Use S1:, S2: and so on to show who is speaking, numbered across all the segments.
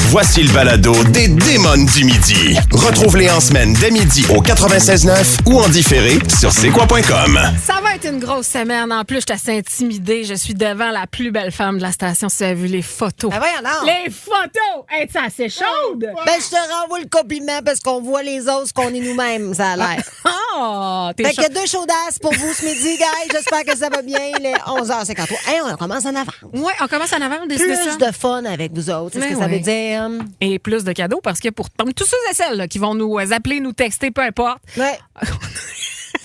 S1: Voici le balado des Démons du midi. Retrouve-les en semaine dès midi au 96.9 ou en différé sur c'est-quoi.com.
S2: Ça va être une grosse semaine. En plus, je suis assez intimidée. Je suis devant la plus belle femme de la station. Si tu as vu les photos.
S3: Ben voyons donc.
S2: Les photos! Es-tu assez chaude?
S3: Ben, je te renvoie le compliment parce qu'on voit les autres, qu'on est nous-mêmes, ça a l'air.
S2: Oh, t'es
S3: Fait qu'il y a
S2: chaude.
S3: 2 chaudasses pour vous ce midi, guys. J'espère que ça va bien. Il est 11h53. Hey, on commence en avant.
S2: Oui, on commence en avant.
S3: Plus de fun avec vous autres. C'est ce
S2: Mais
S3: que ça
S2: oui.
S3: veut dire.
S2: Et plus de cadeaux parce que pour tous ceux et celles là, qui vont nous appeler, nous texter, peu importe.
S3: Ouais.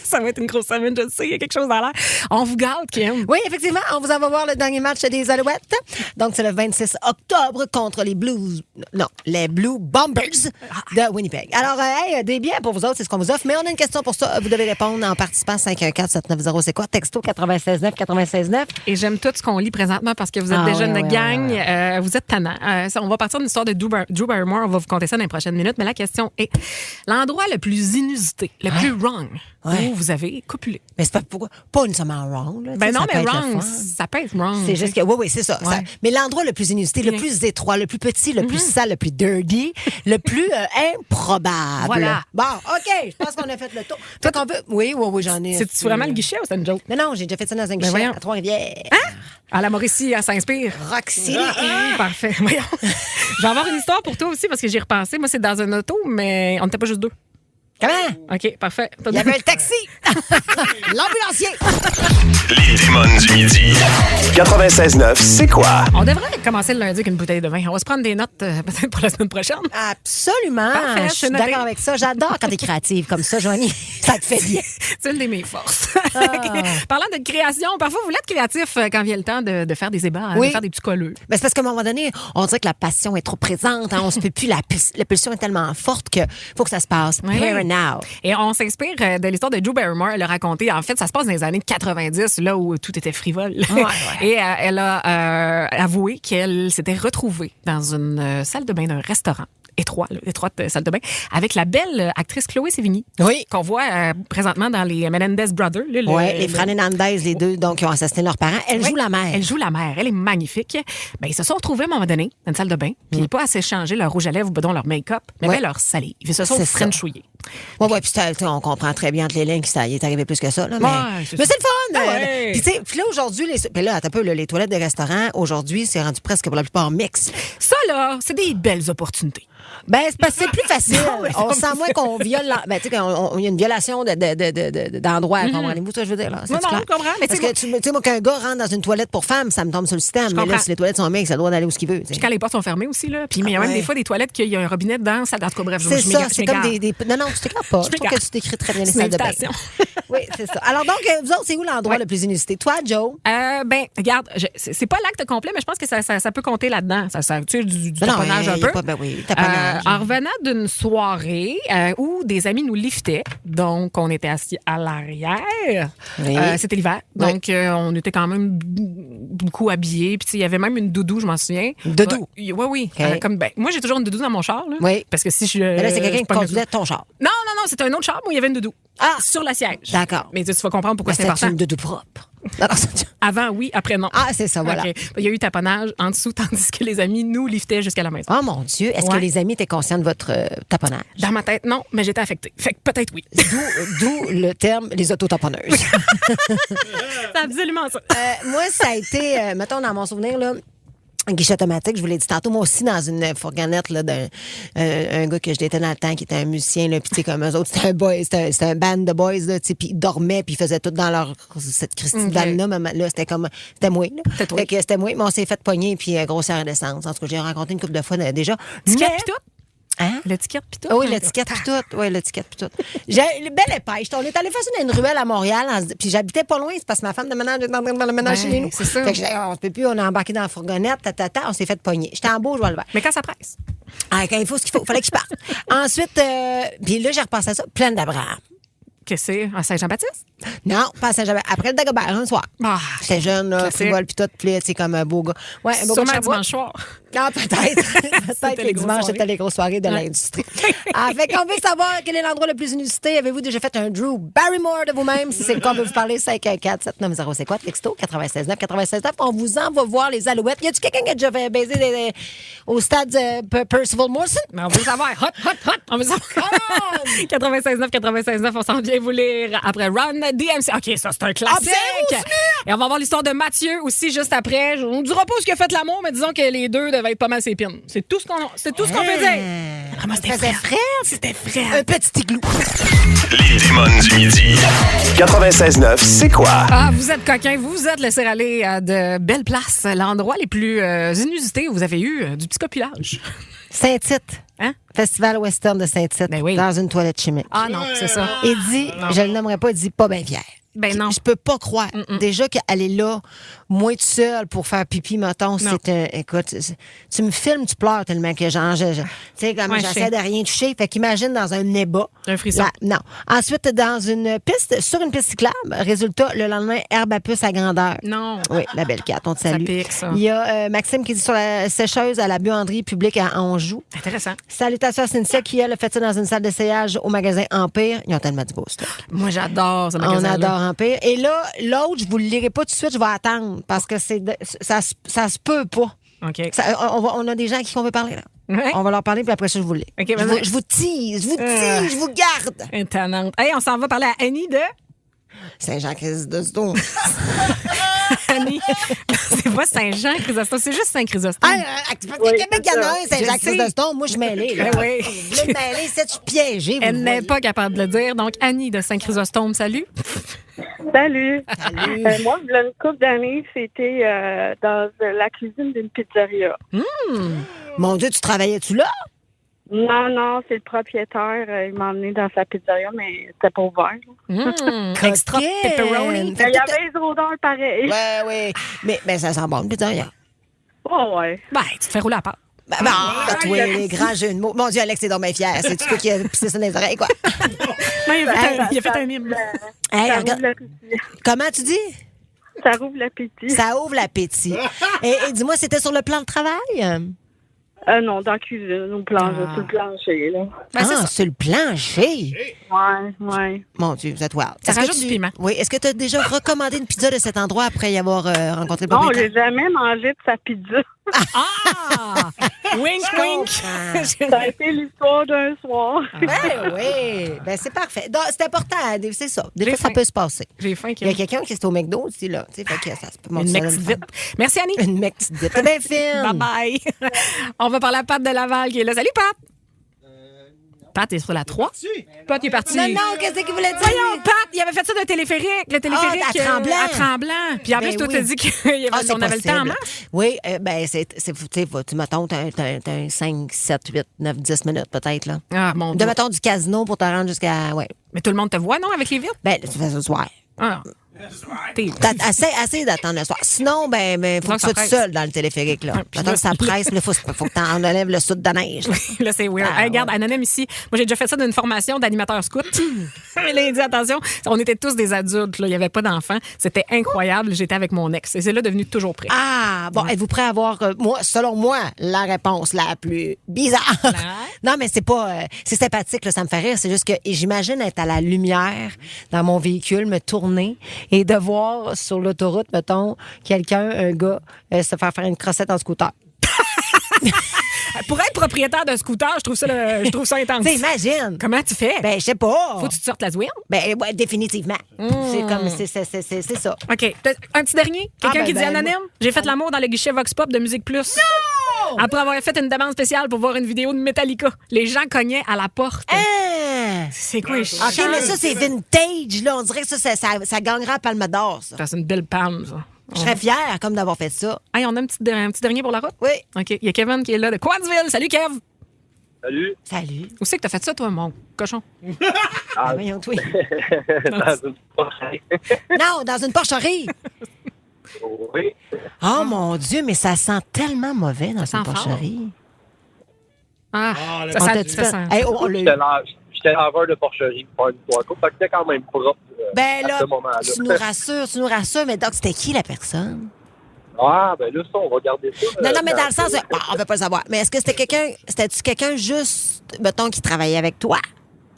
S2: Ça va être une grosse semaine, je le sais, il y a quelque chose dans l'air. On vous garde, Kim.
S3: Oui, effectivement, on vous en va voir le dernier match des Alouettes. Donc, c'est le 26 octobre contre les les Blue Bombers de Winnipeg. Alors, hey, des billets pour vous autres, c'est ce qu'on vous offre. Mais on a une question pour ça. Vous devez répondre en participant 514-790. C'est quoi? Texto 96.9, 96.9.
S2: Et j'aime tout ce qu'on lit présentement parce que vous êtes déjà une gang. Vous êtes tannants. On va partir d'une histoire de Drew Barrymore. On va vous conter ça dans les prochaines minutes. Mais la question est l'endroit le plus inusité, le plus wrong où vous avez copulé.
S3: Mais c'est pas nécessairement wrong. Là,
S2: Ben non,
S3: ça
S2: mais
S3: peut être
S2: wrong,
S3: le fun.
S2: ça peut être wrong.
S3: C'est juste que, oui, c'est ça,
S2: Ouais.
S3: ça. Mais l'endroit le plus inusité, le plus étroit, le plus petit, le plus sale, le plus dirty, le plus improbable.
S2: Voilà.
S3: Bon, OK, je pense qu'on a fait le tour. Fait qu'on veut... Oui, j'en ai.
S2: C'est-tu vraiment le guichet ou c'est une joke?
S3: Non, j'ai déjà fait ça dans un guichet
S2: voyons.
S3: à Trois-Rivières.
S2: À la Mauricie, à Saint-Spire.
S3: Roxy.
S2: Parfait. Voyons. Je vais avoir une histoire pour toi aussi parce que j'y ai repensé. Moi, c'est dans un auto, mais on n'était pas juste deux.
S3: Comment?
S2: OK, parfait.
S3: Il y avait le taxi. L'ambulancier.
S1: Les Démons du midi. 96.9, c'est quoi?
S2: On devrait commencer le lundi avec une bouteille de vin. On va se prendre des notes peut-être pour la semaine prochaine.
S3: Absolument.
S2: Parfait,
S3: Je suis
S2: c'est noté.
S3: d'accord avec ça. J'adore quand t'es créative comme ça, Joanie. Ça te fait bien.
S2: C'est une de mes forces. Parlant de création, parfois, vous l'êtes créatif quand vient le temps de faire des ébats,
S3: Oui.
S2: de faire des petits colleux.
S3: Ben, c'est parce qu'à un moment donné, on dirait que la passion est trop présente. Hein? On se peut plus. La pulsion est tellement forte qu'il faut que ça se passe.
S2: Oui,
S3: Here
S2: oui.
S3: and now.
S2: Et on s'inspire de l'histoire de Drew Barrymore. Elle a raconté, en fait, ça se passe dans les années 90, là où tout était frivole.
S3: Ouais.
S2: Et elle a avoué qu'elle s'était retrouvée dans une salle de bain d'un restaurant. Étroite salle de bain, avec la belle actrice Chloé Sevigny.
S3: Oui.
S2: Qu'on voit présentement dans les Menendez Brothers. Là,
S3: Oui, les Fran Hernandez, les deux, donc, qui ont assassiné leurs parents. Elle joue la mère.
S2: Elle joue la mère. Elle est magnifique. Ben, ils se sont retrouvés à un moment donné dans une salle de bain, puis pas à s'échanger leur rouge à lèvres ou ben, leur make-up, mais
S3: Ouais.
S2: bien leur salive. Ils se sont
S3: C'est ça.
S2: frenchouillés.
S3: Oui, puis on comprend très bien entre les lignes qu'il est arrivé plus que ça. Là, mais
S2: Ouais, c'est
S3: mais
S2: ça.
S3: c'est le fun.
S2: Ah ouais.
S3: Puis, tu sais, puis là, aujourd'hui, puis là, attends un peu, là, les toilettes des restaurants, aujourd'hui, c'est rendu presque pour la plupart mix.
S2: Ça, là, c'est des belles opportunités.
S3: Ben, c'est parce que c'est plus facile.
S2: Non, mais
S3: On sent moins qu'on viole. Ben, tu sais, qu'il y a une violation d'endroit. Comprenez-vous ce que je veux dire? Là?
S2: Non,
S3: C'est-tu
S2: non,
S3: clair?
S2: je comprends, mais
S3: Parce
S2: tu sais,
S3: que, tu sais, moi, qu'un gars rentre dans une toilette pour femme, ça me tombe sur le système. Mais là,
S2: comprends.
S3: si les toilettes sont mixtes, ça doit d'aller où ce qu'il veut. tu sais.
S2: Puis quand les portes sont fermées aussi, là. Puis il y a même
S3: ouais.
S2: des fois des toilettes qu'il y a un robinet dedans. Ça, en tout cas, bref,
S3: C'est
S2: je
S3: ça,
S2: m'égare,
S3: c'est
S2: je
S3: comme
S2: m'égare.
S3: Non, tu t'écris pas. Je trouve
S2: m'égare.
S3: que tu t'écris très bien les
S2: C'est une
S3: salles de bain.
S2: invitation.
S3: Oui, c'est ça. Alors, donc, vous autres, c'est où l'endroit le plus inusité? Toi, Joe?
S2: Ben, regarde, c'est pas l'acte complet, mais je pense que ça peut compter là-dedans. Ça tu sais, du
S3: Ben non,
S2: taponnage un
S3: il y a
S2: peu.
S3: pas- ben oui, taponnage.
S2: En revenant d'une soirée où des amis nous liftaient, donc on était assis à l'arrière.
S3: Oui.
S2: C'était l'hiver, donc on était quand même beaucoup habillés. Puis tu sais, il y avait même une doudou, je m'en souviens.
S3: Doudou?
S2: Oui.
S3: OK.
S2: Moi, j'ai toujours une doudou dans mon char. Là,
S3: Oui.
S2: Parce que si je.
S3: Mais là, c'est quelqu'un
S2: je
S3: qui
S2: pogne
S3: conduisait ton char.
S2: Non, c'était un autre char, mais il y avait une doudou.
S3: Ah!
S2: Sur le siège.
S3: D'accord.
S2: Mais tu vas comprendre pourquoi c'est
S3: C'était
S2: important.
S3: une doudou propre. Non, non, c'est-
S2: Avant, oui, après, non.
S3: Ah, c'est ça, voilà.
S2: OK. Il y a eu taponnage en dessous, tandis que les amis nous liftaient jusqu'à la maison.
S3: Oh mon Dieu, est-ce que
S2: Ouais.
S3: les amis étaient conscients de votre taponnage?
S2: Dans ma tête, non, mais j'étais affectée. Fait que peut-être oui.
S3: D'où le terme les autotamponneuses.
S2: C'est absolument ça.
S3: Moi, ça a été, mettons, dans mon souvenir, là, un guichet automatique, je vous l'ai dit tantôt, moi aussi dans une fourgonnette là, d'un un gars que je datais dans le temps qui était un musicien, là, puis tu sais, comme eux autres, c'était un boy, c'était un band de boys, là, tu sais, puis ils dormaient, puis ils faisaient tout dans leur cette Christine
S2: Ok.
S3: là, là, c'était comme, c'était moi, là.
S2: C'était toi.
S3: Fait que c'était moi, mais on s'est fait pogner, puis grossière descente. En tout cas, j'ai rencontré une couple de fois déjà.
S2: L'étiquette
S3: Mais-
S2: pis tout?
S3: Hein?
S2: L'étiquette pis tout?
S3: Ah oui, l'étiquette puis tout. Oui, l'étiquette puis tout. J'ai une belle épaisse. On est allé faire ça dans une ruelle à Montréal. Puis j'habitais pas loin. C'est parce que ma femme de ménage était en train de faire le ménage
S2: Ouais,
S3: chez nous.
S2: c'est ça.
S3: Fait que on se peut plus. On a embarqué dans la fourgonnette. On s'est fait pogner. J'étais en beau, je vois le vert.
S2: Mais quand ça presse?
S3: Ah, quand il faut ce qu'il faut. Fallait que je parte. Ensuite, puis là, j'ai repensé à ça. Pleine d'Abraham.
S2: Que c'est à Saint-Jean-Baptiste?
S3: Non, pas à Saint-Jean. Après le Dagobert, un soir.
S2: Ah,
S3: J'étais jeune, là,
S2: classique.
S3: frivole, puis tout. Puis là, c'est comme un beau gars. Ouais, un beau
S2: sûrement
S3: gars
S2: un
S3: de Sherbrooke.
S2: dimanche soir.
S3: Ah, peut-être les dimanches, c'était les grosses soirées de l'industrie. Fait qu'on veut savoir quel est l'endroit le plus inusité. Avez-vous déjà fait un Drew Barrymore de vous-même? Si c'est le cas, on veut vous parler 514-790, c'est quoi? Texto 96.9, 96.9. On vous envoie voir les Alouettes. Y a-tu quelqu'un qui a déjà fait baiser au stade Percival Morrison?
S2: Mais on veut savoir. Hot. On veut savoir. 96.9, 96.9. On s'en vient vous lire après Run DMC. OK, ça, c'est un classique. Et on va voir l'histoire de Mathieu aussi juste après. On ne dira pas ce qu'il a fait de l'amour, mais disons que les deux devaient être pas mal ses pines. C'est tout ce qu'on peut dire. Vraiment, c'était frais. C'était frais.
S3: Un petit igloo.
S1: Les démons du midi. 96.9, c'est quoi?
S2: Ah, vous êtes coquins. Vous êtes laissés aller à de belles places. L'endroit les plus inusités où vous avez eu du petit copulage.
S3: Saint-Tite.
S2: Hein?
S3: Festival Western de Saint-Tite.
S2: Ben oui.
S3: Dans une toilette chimique.
S2: Ah non, c'est ça.
S3: Il dit, je ne le nommerai pas, il dit pas bien fier.
S2: Ben non.
S3: Je peux pas croire. Déjà qu'elle est là, moi toute seule, pour faire pipi, mettons, c'est un. Écoute, tu me filmes, tu pleures tellement que genre, tu sais, comme j'essaie de rien toucher. Fait qu'imagine dans un néba.
S2: Un frisson.
S3: Non. Ensuite, sur une piste cyclable, résultat, le lendemain, herbe à puce à grandeur.
S2: Non.
S3: Oui, la belle carte, on te salue.
S2: Ça pique, ça.
S3: Il y a Maxime qui dit sur la sécheuse à la buanderie publique à Anjou.
S2: Intéressant.
S3: Salutations à Cynthia qui, elle, a fait ça dans une salle d'essayage au magasin Empire. Ils ont tellement du beau stock.
S2: Moi, j'adore ce magasin.
S3: On adore Empire. Et là, l'autre, je vous le lirai pas tout de suite, je vais attendre parce que ça se peut pas.
S2: OK.
S3: On a des gens à qui on veut parler, là.
S2: Ouais.
S3: On va leur parler, puis après ça, je vous le lis.
S2: OK,
S3: je vous tease, je vous garde.
S2: Étonnante. Hey, on s'en va parler à Annie de...
S3: Saint-Jean-Chrysostome.
S2: Annie, c'est pas Saint-Jean-Chrysostome, c'est juste Saint-Chrysostome.
S3: Québec, il y en a un, Saint-Jean-Chrysostome. Moi, je suis mêlée. Là.
S2: Oui.
S3: Vous voulez me mêler, c'est tu piégé.
S2: Elle n'est pas capable de le dire. Donc, Annie de Saint-Chrysostome, salut.
S4: Salut.
S3: Salut.
S4: Moi, il y a une couple d'années, c'était dans la cuisine d'une pizzeria.
S3: Mon Dieu, tu travaillais-tu là?
S4: Non, c'est le propriétaire. Il m'a emmené dans sa pizzeria, mais c'était pas ouvert.
S2: Extra pepperoni.
S4: Il y avait des odeurs pareilles.
S3: Oui. Mais ça sent bon, une pizzeria.
S4: Oh, ouais.
S2: Ben, tu te fais rouler à part.
S3: Toi, les grands jeux de mots. Mon Dieu, Alex est donc bien fier. C'est toi qui a pissé ça dans les oreilles, quoi.
S2: Non, il a fait un mime.
S3: Hey,
S4: Ça
S3: regarde.
S4: rouvre l'appétit.
S3: Comment tu dis?
S4: Ça rouvre l'appétit.
S3: Ça ouvre l'appétit. Et dis-moi, c'était sur le plan de travail?
S4: Non, dans la cuisine, au plancher, sur le plancher, là.
S2: Ben, c'est ça.
S3: Sur le plancher?
S4: Ouais.
S3: Mon Dieu, vous êtes wild.
S2: Ça
S3: Est-ce que
S2: rajoute du piment.
S3: Oui. Est-ce que tu as déjà recommandé une pizza de cet endroit après y avoir rencontré le
S4: Non,
S3: propriétaire?
S4: j'ai jamais mangé de sa pizza.
S2: Ah! Wink, wink.
S4: Ça a été l'histoire d'un soir.
S3: Oui. Ben, c'est parfait. Donc, c'est important. C'est ça. Des
S2: J'ai
S3: fois, ça
S2: faim.
S3: peut se passer.
S2: J'ai faim.
S3: Il y a quelqu'un qui est au McDo aussi, là. Tu sais, fait que ça se peut
S2: Une mec petite vite. Merci, Annie.
S3: Une mec petite vite. C'est bien fine.
S2: Bye-bye. On va parler à Pat de Laval qui est là. Salut, Pat. Pat est sur la 3. Pat est parti.
S3: Non, qu'est-ce qu'il voulait dire?
S2: Voyons, Pat, il avait fait ça d'un téléphérique. Le téléphérique
S3: à Tremblant.
S2: à Tremblant. Puis en plus, toi,
S3: oui.
S2: t'as dit qu'on avait le temps en masse.
S3: Oui, ben, tu mettons, t'as un 5, 7, 8, 9, 10 minutes peut-être, là.
S2: Ah, mon Dieu.
S3: Mettons du casino pour te rendre jusqu'à. Ouais.
S2: Mais tout le monde te voit, non, avec les vitres?
S3: Ben, tu fais ça le soir.
S2: Ah. T'es...
S3: Assez d'attendre le soir. Sinon, ben, faut que tu sois tout seul dans le téléphérique, là.
S2: puis
S3: Mettons
S2: là-
S3: que ça presse, mais faut que t'en enlèves le soude de neige. là.
S2: Là, c'est weird. Hey, regarde, Anonyme ici. Moi, j'ai déjà fait ça d'une formation d'animateur scout. Mais là, il dit, attention, on était tous des adultes. Là. Il n'y avait pas d'enfants. C'était incroyable. J'étais avec mon ex. Et c'est là devenu toujours prêt.
S3: Ah, bon, êtes-vous prêt à avoir, selon moi, la réponse la plus bizarre? Non, mais c'est pas. C'est sympathique, là, ça me fait rire. C'est juste que j'imagine être à la lumière dans mon véhicule, me tourner et de voir sur l'autoroute, mettons, un gars, se faire une crossette en scooter.
S2: Pour être propriétaire d'un scooter, je trouve ça intense.
S3: T'imagines?
S2: Comment tu fais?
S3: Ben, je sais pas.
S2: Faut que tu te sortes la zouine?
S3: Ben, ouais, définitivement. C'est comme, c'est ça.
S2: OK. Un petit dernier? Quelqu'un
S3: ben,
S2: qui dit
S3: ben,
S2: Anonyme? J'ai fait l'amour dans le guichet Vox Pop de Musique Plus. Non! Après avoir fait une demande spéciale pour voir une vidéo de Metallica. Les gens cognaient à la porte.
S3: Ah!
S2: C'est quoi, les
S3: OK, mais ça, c'est vintage, là. On dirait que ça gagnerait à Palme d'Or, ça.
S2: C'est une belle palme, ça.
S3: Je serais fière, comme d'avoir fait ça.
S2: Hey, on a un petit dernier pour la route?
S3: Oui.
S2: OK. Il y a Kevin qui est là de Quadsville. Salut, Kev.
S5: Salut.
S3: Salut.
S2: Où c'est que t'as fait ça, toi, mon cochon?
S3: Voyons, toi.
S5: Dans une porcherie.
S3: Non, dans une porcherie.
S5: Oui.
S3: Oh, mon Dieu, mais ça sent tellement mauvais dans
S2: Ça
S3: une
S2: sent fort.
S3: porcherie.
S2: Ah,
S3: On
S2: ça
S3: t'a-tu
S2: sent.
S3: fait-
S2: Ça sent.
S3: Hey, on l'a eu.
S5: J'étais laveur de porcherie pour faire une histoire courte. Fait que c'était quand même propre
S3: Ben
S5: à
S3: là,
S5: ce moment-là.
S3: tu nous rassures, mais donc, c'était qui la personne?
S5: Ah, ben là, ça, on va garder ça.
S3: Non, mais dans le sens, on ne veut pas le savoir. Mais est-ce que c'était-tu quelqu'un juste, mettons, qui travaillait avec toi?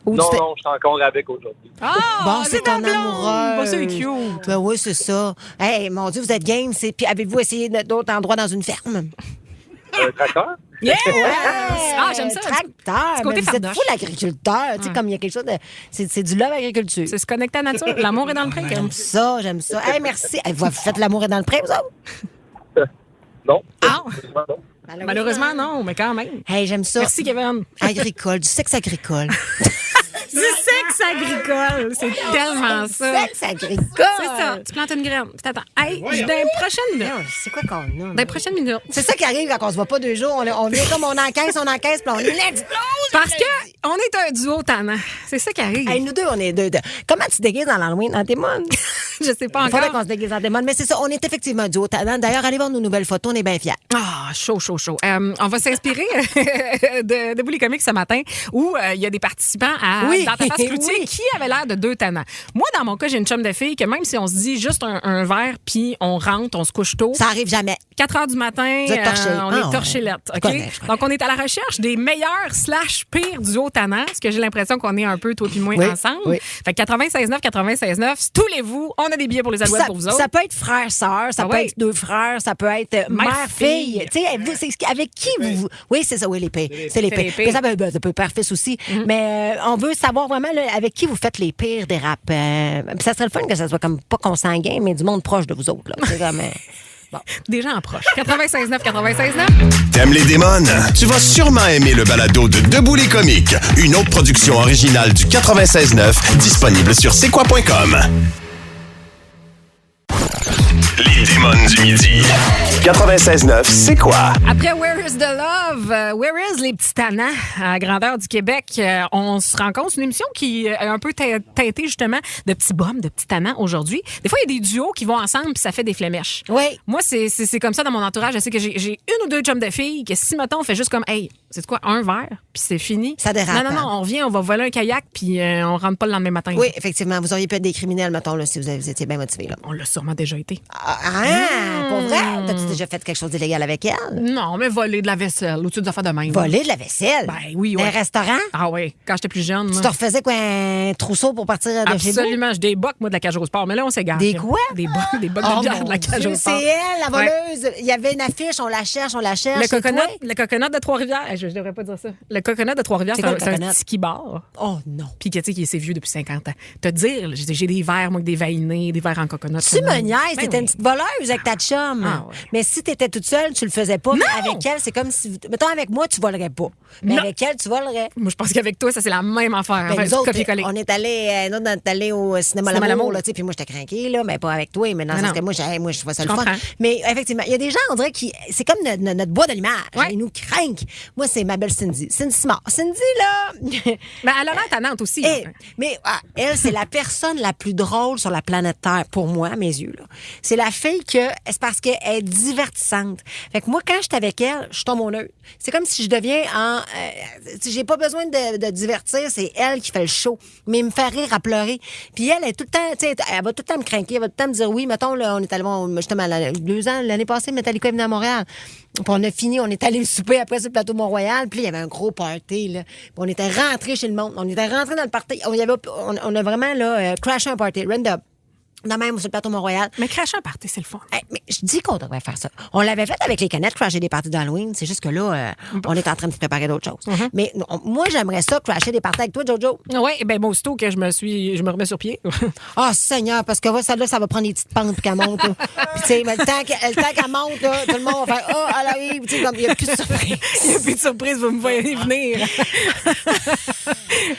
S3: Ou
S5: Non, je suis encore avec aujourd'hui.
S2: Ah,
S3: bon, c'est ton amoureux.
S2: Bon, c'est cute.
S3: Ben oui, c'est ça. Hey, mon Dieu, vous êtes game. Puis avez-vous essayé d'autres endroits dans une ferme?
S5: Un tracteur?
S2: Yeah! Ah, j'aime ça.
S3: Tracteur.
S2: côté
S3: Mais vous êtes
S2: fardoche.
S3: fou, l'agriculteur. Tu sais, comme il y a quelque chose de... C'est du love agriculture.
S2: C'est se connecter à la nature. L'amour est dans le pré.
S3: J'aime ça, j'aime ça. Hey, merci. Hey, vous faites l'amour est dans le pré, vous autres?
S5: Non.
S2: Ah!
S5: Non.
S2: Malheureusement, non, mais quand même.
S3: Hey, j'aime ça.
S2: Merci, Kevin.
S3: Agricole, du sexe agricole.
S2: Du sexe agricole. C'est tellement ça.
S3: Sexe agricole.
S2: C'est ça. Tu plantes une graine. Puis t'attends. Hey, dans les prochaines minutes.
S3: C'est quoi qu'on a?
S2: Dans les prochaines minutes.
S3: C'est ça qui arrive quand on se voit pas 2 jours. On vient comme on encaisse, puis on explose.
S2: Parce que on est un duo tannant. C'est ça qui arrive.
S3: Hey, nous deux, on est deux. Comment tu te déguises dans l'Halloween? En démon?
S2: Je sais pas
S3: Il faudrait
S2: encore.
S3: qu'on se déguise en démon. Mais c'est ça, on est effectivement un duo talent. D'ailleurs, allez voir nos nouvelles photos, on est bien fiers.
S2: Ah, chaud. On va s'inspirer de Debout les comiques ce matin où il y a des participants à
S3: Oui,
S2: Dans ta face cloutier
S3: oui.
S2: qui avaient l'air de 2 tannants. Moi, dans mon cas, j'ai une chum de fille que même si on se dit juste un verre puis on rentre, on se couche tôt,
S3: Ça arrive jamais.
S2: 4 heures du matin,
S3: Vous êtes torchés.
S2: on
S3: Ah,
S2: est torchelette.
S3: ouais.
S2: OK?
S3: Je connais.
S2: Donc, on est à la recherche des meilleurs / pires duos tannants, parce que j'ai l'impression qu'on est un peu, toi et moi,
S3: Oui,
S2: ensemble.
S3: oui.
S2: Fait que 96.9, tous les vous, on a des billets pour les Alouettes pour vous autres.
S3: Ça peut être frère-sœur, ça
S2: Ah
S3: peut
S2: ouais.
S3: être 2 frères, ça peut être mère-fille. Tu sais, avec qui vous... Oui, c'est ça, oui, les pires. C'est les
S2: C'est les
S3: pires.
S2: pires.
S3: Mais ça peut père-fils aussi. Mais on veut savoir vraiment là, avec qui vous faites les pires des rap. Ça serait le fun que ça soit comme pas consanguin, mais du monde proche de vous autres. Là. C'est comme...
S2: Des gens proches. 96.9.
S1: T'aimes les démons? Tu vas sûrement aimer le balado de Debout les comiques, une autre production originale du 96.9, disponible sur c'est-quoi.com. Les démons du midi. 96.9, c'est quoi?
S2: Après Where is the Love? Where is les petits tannants à grandeur du Québec? On se rend compte, c'est une émission qui est un peu teintée justement de petits bums, de petits tannants aujourd'hui. Des fois, il y a des duos qui vont ensemble puis ça fait des flémèches.
S3: Oui.
S2: Moi, c'est comme ça dans mon entourage. Je sais que j'ai 1 ou 2 chums de filles que si, mettons, on fait juste comme, hey, c'est quoi, un verre, puis c'est fini.
S3: Ça dérape,
S2: Non, on revient, on va voler un kayak puis on rentre pas le lendemain matin.
S3: Oui, effectivement. Vous auriez pu être des criminels, mettons, là, si vous étiez bien motivés. Là.
S2: On l'a sûrement déjà été.
S3: Pour vrai? T'as-tu déjà fait quelque chose d'illégal avec elle?
S2: Non, mais voler de la vaisselle ou des affaires de même.
S3: Voler de la vaisselle?
S2: Ben oui,
S3: Dans
S2: ouais.
S3: un restaurant?
S2: Ah oui, quand j'étais plus jeune.
S3: Tu
S2: moi.
S3: te refaisais quoi, un trousseau pour partir de chez vous?
S2: Absolument. J'ai des bocs, moi, de la cage au sport. Mais là, on s'égare.
S3: Des quoi?
S2: Des bocs de bière
S3: mon
S2: de la cage
S3: Dieu,
S2: au sport.
S3: c'est elle, la
S2: Ouais.
S3: voleuse. Il y avait une affiche, on la cherche.
S2: Le
S3: c'est
S2: coconut,
S3: toi?
S2: le coconut de Trois-Rivières. Je devrais pas dire ça. Le coconut de Trois-Rivières,
S3: C'est
S2: c'est
S3: quoi,
S2: un,
S3: le
S2: c'est un
S3: coconut?
S2: tiki bar.
S3: Oh non.
S2: Puis, tu sais, qui est vieux depuis 50 ans. Te dire, j'ai des verres, moi, avec des vainés, des verres en coconut.
S3: Tu me niaises,
S2: Ben
S3: t'étais
S2: oui.
S3: une petite voleuse avec ta chum.
S2: Ah ouais.
S3: Mais si t'étais toute seule, tu le faisais pas. Mais avec elle, c'est comme si... Mettons, avec moi, tu volerais pas. Mais
S2: Non.
S3: avec elle, tu volerais.
S2: Moi, je pense qu'avec toi, ça, c'est la même affaire.
S3: Ben,
S2: Enfin,
S3: nous autres,
S2: copier-coller.
S3: on est allé au cinéma
S2: Cinéma
S3: L'Amour,
S2: L'Amour.
S3: là, tu sais, puis moi, j'étais craquée, là, mais pas avec toi, mais dans le
S2: Non,
S3: sens
S2: non.
S3: que moi, je trouve ça
S2: Je
S3: le fun.
S2: comprends.
S3: Mais effectivement, il y a des gens, on dirait, qui. C'est comme notre bois de l'image.
S2: Ouais.
S3: Ils nous craignent. Moi, c'est ma belle Cindy. Cindy Simard. Cindy, là.
S2: Mais elle a l'air tannante aussi.
S3: Eh, mais elle, c'est la personne la plus drôle sur la planète Terre, pour moi, à mes yeux. Là. C'est la fille que. C'est parce qu'elle est divertissante. Fait que moi, quand je suis avec elle, je tombe au neutre. C'est comme si je deviens en. J'ai pas besoin de divertir, c'est elle qui fait le show. Mais elle me fait rire à pleurer. Puis elle est tout le temps. Tu sais, elle va tout le temps me craquer, elle va tout le temps me dire oui. Mettons, là, on est allé voir, justement, 2 ans, l'année passée, Metallica est venu à Montréal. Puis on a fini, on est allé souper après sur le plateau Mont-Royal. Puis là, il y avait un gros party. Là. Puis on était rentrés chez le monde. On était rentrés dans le party. On a vraiment là, crashé un party. Random. Non, même sur le plateau Mont-Royal.
S2: Mais cracher un party, c'est le fun.
S3: Hey, mais je dis qu'on devrait faire ça. On l'avait fait avec les canettes, crasher des parties d'Halloween. C'est juste que là, on est en train de se préparer d'autres choses. Mais moi, j'aimerais ça, crasher des parties avec toi, Jojo.
S2: Oui, ben moi, aussitôt que je me remets sur pied.
S3: Ah, Seigneur, parce que celle-là, ça va prendre des petites pentes qu'elle monte. Là. Puis, tu sais, mais le temps qu'elle monte, là, tout le monde va faire oh, elle arrive. Tu sais, comme il n'y a plus de surprise.
S2: Il n'y a plus de surprise, vous me voyez venir.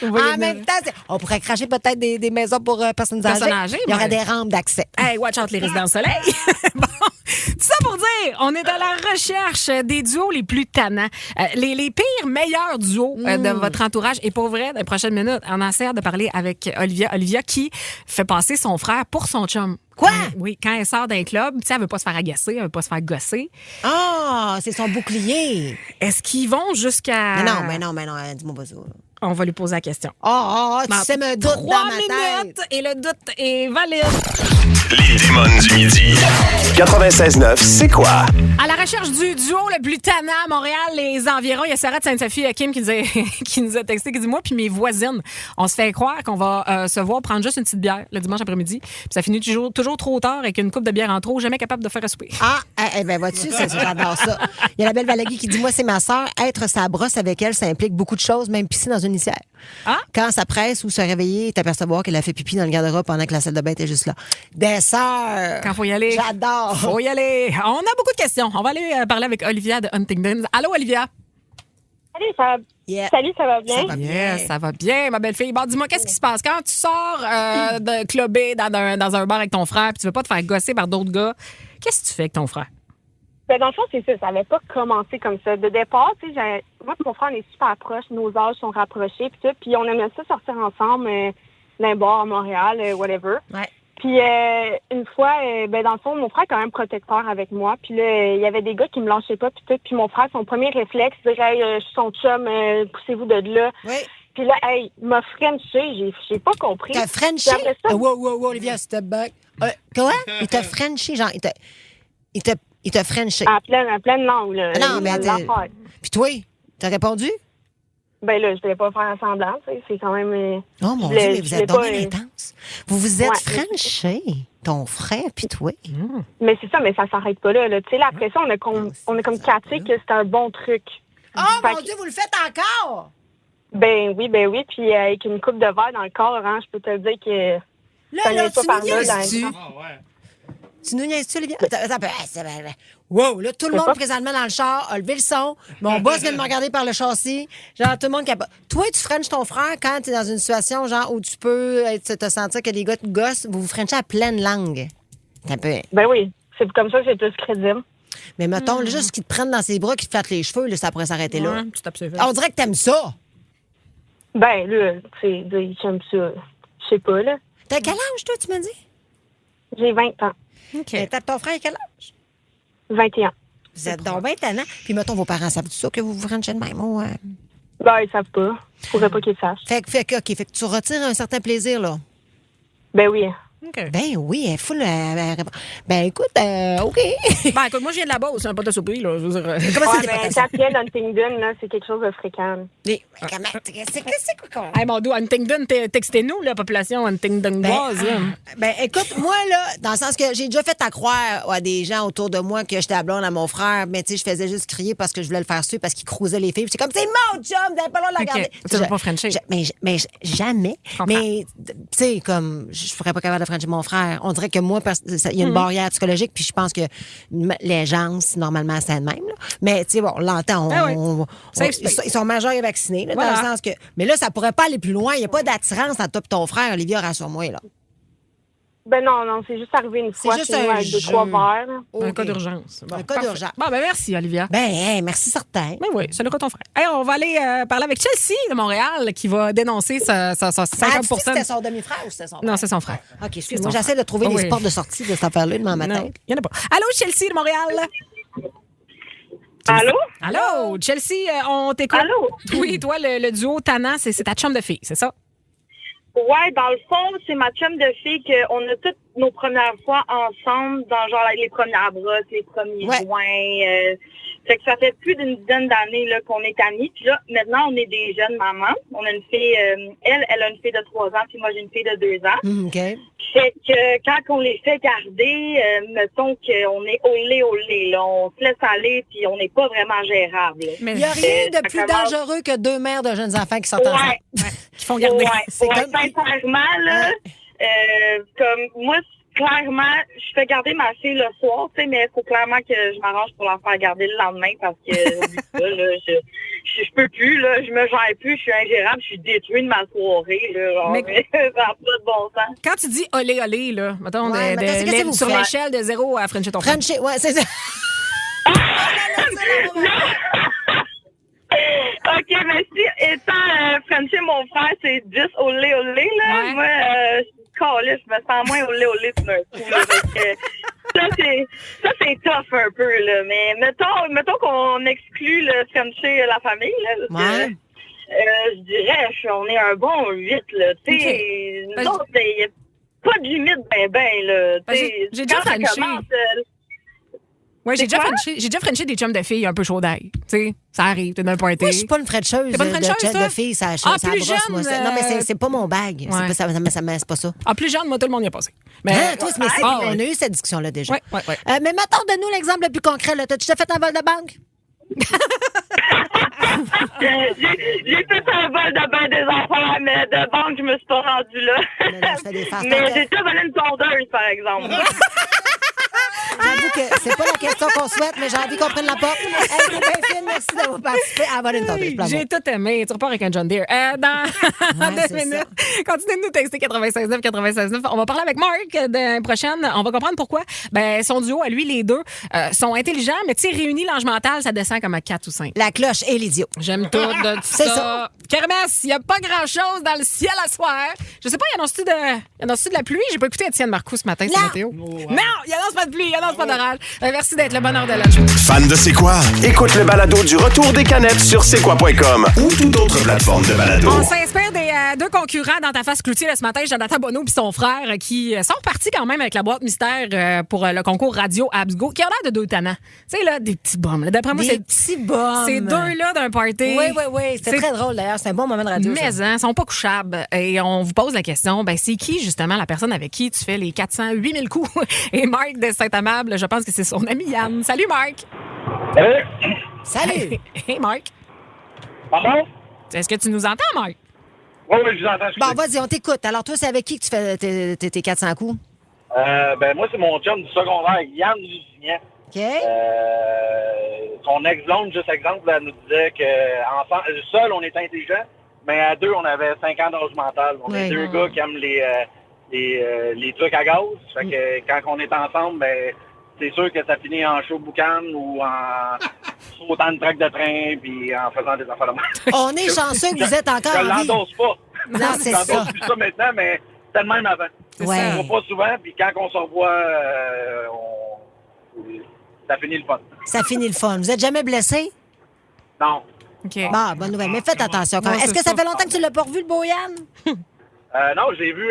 S2: Vous voyez
S3: En
S2: venir.
S3: même temps, on pourrait cracher peut-être des maisons pour personnes
S2: Personnes
S3: âgées.
S2: âgées,
S3: Il y aurait
S2: mais-
S3: des rampes d'accès.
S2: Hey, watch out les résidents soleil. Bon, tout ça pour dire, on est à la recherche des duos les plus tannants. Les pires, meilleurs duos de votre entourage. Et pour vrai, dans les prochaines minutes, on essaie de parler avec Olivia. Olivia qui fait passer son frère pour son chum.
S3: Quoi?
S2: Oui, quand elle sort d'un club, tu sais, elle veut pas se faire agacer, elle veut pas se faire gosser.
S3: Ah, c'est son bouclier.
S2: Est-ce qu'ils vont jusqu'à...
S3: Mais non, dis-moi pas ça.
S2: On va lui poser la question.
S3: Tu
S2: Dans
S3: sais me doute
S2: 3
S3: dans ma
S2: minutes
S3: tête.
S2: et le doute est valide.
S1: Les démons du midi. 96.9, c'est quoi?
S2: À la recherche du duo le plus tannant à Montréal, les environs, il y a Sarah de Sainte-Sophie, Kim qui nous a texté, qui dit moi puis mes voisines, on se fait croire qu'on va se voir prendre juste une petite bière le dimanche après-midi, puis ça finit toujours trop tard avec une coupe de bière en trop, jamais capable de faire un souper.
S3: Vois-tu, j'adore ça. Il y a la belle Valérie qui dit moi, c'est ma sœur. Être sa brosse avec elle, ça implique beaucoup de choses, même pisser dans une litière.
S2: Ah?
S3: Quand ça presse ou se réveiller et t'apercevoir qu'elle a fait pipi dans le garde-robe pendant que la salle de bain était juste là. Des sœurs!
S2: Quand faut y aller.
S3: J'adore!
S2: Faut y aller. On a beaucoup de questions. On va aller parler avec Olivia de Huntington. Allô, Olivia?
S4: Salut, ça va,
S3: Yeah.
S4: Salut, ça va bien?
S3: Ça va bien.
S2: Yes, ça va bien, ma belle fille. Bon, dis-moi, qu'est-ce qui se passe? Quand tu sors de clubber dans un bar avec ton frère puis tu veux pas te faire gosser par d'autres gars, qu'est-ce que tu fais avec ton frère?
S4: Ben, dans le fond, c'est ça. Ça n'avait pas commencé comme ça. De départ, tu sais, moi et mon frère, on est super proches. Nos âges sont rapprochés, puis tout. Puis on aimait ça sortir ensemble dans un bar à Montréal, whatever.
S3: Ouais.
S4: Puis une fois, dans le fond, mon frère est quand même protecteur avec moi. Puis là, il y avait des gars qui me lâchaient pas, puis tout. Puis mon frère, son premier réflexe, c'est hey, je suis son chum, poussez-vous de là.
S3: Oui.
S4: Puis là, hey, il m'a frenché, j'ai pas compris.
S3: T'as Frenché?
S4: Puis après ça-
S3: Wow, Olivia, step back. Quoi? Il t'a Frenché, genre, il t'a Frenché.
S4: À pleine langue, là.
S3: Non, mais attends.
S4: L'affaire.
S3: Puis toi, t'as répondu?
S4: Ben là, je voulais pas faire semblant, tu sais. C'est quand même...
S3: Oh mon
S4: je voulais-
S3: Dieu, mais
S4: je
S3: vous
S4: voulais
S3: êtes donc
S4: pas,
S3: bien intense. Vous vous êtes
S4: Ouais.
S3: Frenché, ton frère, puis toi.
S4: Mais c'est ça, mais ça s'arrête pas là. Tu sais, là, après ça, on a comme capté que c'était un bon truc.
S3: Oh
S4: Fait
S3: mon
S4: que-
S3: Dieu, vous le faites encore?
S4: Ben oui. Puis avec une coupe de verre dans le corps, hein, je peux te dire que... ça
S3: Là,
S4: n'est pas
S3: tu
S4: par
S3: nous
S4: là,
S3: niaises-tu?
S4: dans
S3: Tu nous niaises-tu, Olivia? Wow, là, tout le monde présentement dans le char a levé le son. Mon boss vient de me regarder par le châssis. Genre, tout le monde capote. Toi, tu frenches ton frère quand t'es dans une situation, genre, où tu peux te sentir que les gars te gossent, vous frenchez à pleine langue. C'est un peu...
S4: Ben oui, c'est comme ça que c'est plus crédible.
S3: Mais mettons, là, juste qu'ils te prennent dans ses bras, qu'ils te flattent les cheveux, là, ça pourrait s'arrêter là.
S2: Ouais, tu tapes sur les
S3: On dirait que t'aimes ça.
S4: Ben là, c'est j'aime ça. Je sais pas, là.
S3: T'as quel âge, toi, tu m'as dit?
S4: J'ai 20 ans.
S3: OK. T'as ton frère à quel âge?
S4: 21.
S3: Vous êtes donc 20 ans. Puis, mettons, vos parents savent tout ça, que vous vous frenchez de même? Ou,
S4: Ben, ils savent pas. Je pourrais pas qu'ils sachent.
S3: Fait que tu retires un certain plaisir, là.
S4: Ben oui.
S2: OK.
S3: Ben oui, elle est full. Ben écoute, OK.
S2: Ben, écoute, moi, je viens de la base, c'est un pas de surprise, là. Je veux dire,
S3: Comment
S4: Ouais,
S3: c'est
S4: ben,
S3: des potes
S4: Capiel Huntingdon, là, c'est quelque chose de fréquent.
S3: Mais comment? C'est quoi qu'on...
S2: Hey, mon dos, Huntington, textez-nous, la population Huntington-boise, là.
S3: Ben, écoute, moi, là, dans le sens que j'ai déjà fait à croire à des gens autour de moi que j'étais à blonde à mon frère, mais tu sais, je faisais juste crier parce que je voulais le faire suivre, parce qu'il croisait les filles. Puis c'est comme, c'est mon chum, vous n'avez pas le droit de la
S2: OK.
S3: garder.
S2: Tu veux pas frencher.
S3: Mais jamais.
S2: comprends.
S3: Mais, tu sais, comme, je serais pas capable de frencher mon frère. On dirait que moi, il y a une barrière psychologique, puis je pense que les gens, normalement, c'est le même. Là. Mais, tu sais, bon, on l'entend.
S2: Ah oui. Safe
S3: Ils
S2: space.
S3: sont majeurs et vaccinés, là,
S2: Voilà.
S3: dans le sens que. Mais là, ça pourrait pas aller plus loin. Il n'y a pas d'attirance entre toi et ton frère, Olivia, rassure-moi, là.
S4: Ben non, c'est juste arrivé une fois
S3: juste
S4: chez nous
S3: un
S4: avec deux,
S3: jeu.
S4: trois verres. là.
S2: Un
S3: OK.
S2: cas d'urgence. Bon,
S3: Un cas
S2: parfait.
S3: d'urgence.
S2: Bon, ben merci, Olivia.
S3: Ben, hey, merci certain.
S2: Ben oui, salut ton frère. Hey, on va aller parler avec Chelsea de Montréal qui va dénoncer sa 50
S3: c'était son demi-frère ou c'était son frère?
S2: Non, c'est son frère.
S3: OK,
S2: C'est
S3: moi
S2: son
S3: j'essaie de trouver
S2: frère.
S3: les
S2: Oui.
S3: portes de sortie de cette affaire-là dans ma
S2: Non,
S3: tête.
S2: il n'y en a pas. Allô, Chelsea de Montréal?
S4: Allô?
S2: Allô, Chelsea, on t'écoute.
S4: Allô?
S2: Oui, toi, le duo Tannant, c'est ta chum de fille, c'est ça?
S4: Ouais, dans le fond, c'est ma chum de fille qu'on a toutes nos premières fois ensemble dans genre les premières brosses, les premiers
S3: Ouais.
S4: joints. Fait que ça fait plus d'une dizaine d'années là qu'on est amis. Puis là, maintenant, on est des jeunes mamans. On a une fille, elle a une fille de 3 ans, puis moi j'ai une fille de 2 ans.
S3: OK.
S4: Fait que quand on les fait garder, mettons qu'on est au lait, là, on se laisse aller, puis on n'est pas vraiment gérable. là.
S2: Mais
S3: Il n'y a rien de
S4: ça
S3: plus
S4: commence-
S3: dangereux que deux mères de jeunes enfants qui sortent ensemble.
S4: Ouais.
S2: qui font garder.
S3: C'est comme-
S4: sincèrement, là, comme moi, clairement, je fais garder ma fille le soir, tu sais, mais il faut clairement que je m'arrange pour la faire garder le lendemain parce que oublie ça, là, je peux plus, là, je me gère plus, je suis ingérable, je suis détruite de ma soirée, là, genre,
S2: Mais-
S4: ça n'a pas de bon sens.
S2: Quand tu dis olé, olé, là, mettons,
S3: Ouais, mais qu'est-ce que vous
S2: sur
S3: faites?
S2: l'échelle de 0 à Frencher ton frère.
S3: Frenchie, ouais, c'est ça.
S4: OK, mais si étant Frenchie, mon frère, c'est 10 olé, là,
S2: Ouais.
S4: moi, calisse, je me sens moins olé tout d'un coup, là, parce que ça, c'est tough un peu, là, mais mettons qu'on exclut le Frenchie, la famille, là, parce que
S3: Ouais.
S4: Je dirais, on est un bon 8, là. Tu sais,
S2: Okay.
S4: nous autres, il n'y a pas de limite là.
S2: Ben, j'ai déjà
S4: quand ça
S2: Frenché.
S4: commence,
S2: Oui, j'ai
S4: C'est quoi?
S2: déjà frenché des chums de filles un peu chaud d'ail. Tu sais, ça arrive, t'es d'un party.
S3: Moi, je suis pas une frencheuse
S2: T'es pas une frencheuse,
S3: de
S2: toi?
S3: filles, ça
S2: Ah,
S3: ça
S2: plus
S3: brosse, moi.
S2: jeune,
S3: Non, mais c'est pas mon bag.
S2: Ouais.
S3: C'est pas ça.
S2: Ah, plus jeune, moi, tout le monde y a passé. Mais,
S3: Hein, toi, mais
S2: Ah,
S3: on
S2: ouais.
S3: a eu cette discussion-là déjà.
S2: Ouais.
S3: Mais maintenant, donne-nous l'exemple le plus concret. Là. T'as-tu déjà fait un vol de banque?
S4: j'ai fait un vol de bain des enfants, mais de banque, je me suis pas rendue là.
S3: Non, je fais des farces.
S4: Mais j'ai déjà volé une tondeuse, par exemple.
S3: J'avoue que c'est pas la question qu'on souhaite, mais j'ai envie qu'on prenne la porte. Hey, c'est bien fine, merci d'avoir participé à voler une tondeuse. Bravo.
S2: J'ai tout aimé. Tu repars avec un John Deere. Dans
S3: Ouais,
S2: 2
S3: c'est
S2: minutes, continuez de nous texter 96.9, 96.9. On va parler avec Marc de prochaine. On va comprendre pourquoi. Ben, son duo, à lui, les deux, sont intelligents, mais tu sais, réunis l'ange mental, ça descend comme à 4 ou 5.
S3: La cloche et l'idiot.
S2: J'aime tout de
S3: C'est
S2: ça. Kermesse, il n'y a pas grand-chose dans le ciel à soir. Je sais pas, il annonce-tu de la pluie? J'ai pas écouté Étienne Marcoux ce matin, c'est
S3: Non.
S2: météo. Non, il annonce pas de pluie, il annonce pas d'orage. Merci d'être le bonheur de lunch.
S1: Fan de C'est quoi? Écoute le balado du retour des canettes sur c'est quoi.com ou toute autre plateforme de balado.
S2: On s'inspire des deux concurrents dans ta face cloutier ce matin, Jonathan Bonneau et son frère, qui sont repartis quand même avec la boîte mystère pour le concours radio Absgo, qui a l'air de deux tannants. Tu sais, là, des petits bums. Là. D'après moi,
S3: Des
S2: c'est
S3: petits bums.
S2: ces deux-là d'un party.
S3: Oui. C'était très drôle, d'ailleurs. C'est un bon moment de radio.
S2: Mais
S3: ça.
S2: ils sont pas couchables. Et on vous pose la question, ben c'est qui, justement, la personne avec qui tu fais les 408 000 coups? Et Marc de Saint-Amable, je pense que c'est son ami Yann. Salut, Marc!
S3: Salut!
S2: Hey, Marc!
S5: Pardon?
S2: Est-ce que tu nous entends, Marc?
S5: Oui, je vous entends.
S3: Bon, vas-y, on t'écoute. Alors, toi, c'est avec qui que tu fais tes 400 coups?
S5: Moi, c'est mon chum du secondaire, Yann Lusignan.
S3: OK.
S5: Son ex-blonde, juste exemple, elle nous disait que seul, on était intelligent, mais à deux, on avait 5 ans d'âge mental. On est deux gars qui aiment les trucs à gaz. Fait que quand on est ensemble, ben c'est sûr que ça finit en show boucan ou en sautant de track de train puis en faisant des affaires de mal.
S3: On est chanceux que vous êtes encore
S5: Je
S3: en vie.
S5: l'endosse pas.
S3: Non, c'est
S5: Je
S3: ça.
S5: l'endosse plus ça maintenant, mais c'était le même avant.
S3: Ouais.
S5: On se voit pas souvent, puis quand on se revoit, ça finit le fun.
S3: Ça finit le fun. Vous êtes jamais blessé?
S5: Non.
S2: OK.
S3: Bon, bonne nouvelle. Mais faites attention quand même.
S2: Ouais,
S3: Est-ce que
S2: c'est
S3: ça fait
S2: ça.
S3: longtemps que tu l'as pas revu, le beau Yann?
S5: Non, j'ai vu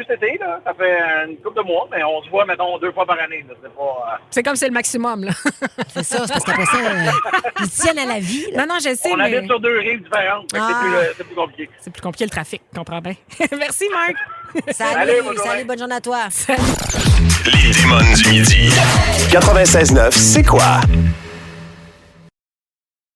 S5: cet été, là. Ça fait une couple de mois, mais on se voit, mettons, 2 fois par année. Là. C'est pas...
S2: C'est comme c'est le maximum, là.
S3: C'est ça, c'est parce qu'après ça, ils tiennent à la vie. là.
S2: Non, je sais,
S5: on
S2: mais
S5: habite sur 2 rives différentes. Fait que c'est plus compliqué.
S2: c'est plus compliqué le trafic, je comprends bien. Merci, Marc.
S3: Salut,
S5: bonne journée.
S3: bonne journée à toi.
S1: Les démons du midi. 96.9, c'est quoi?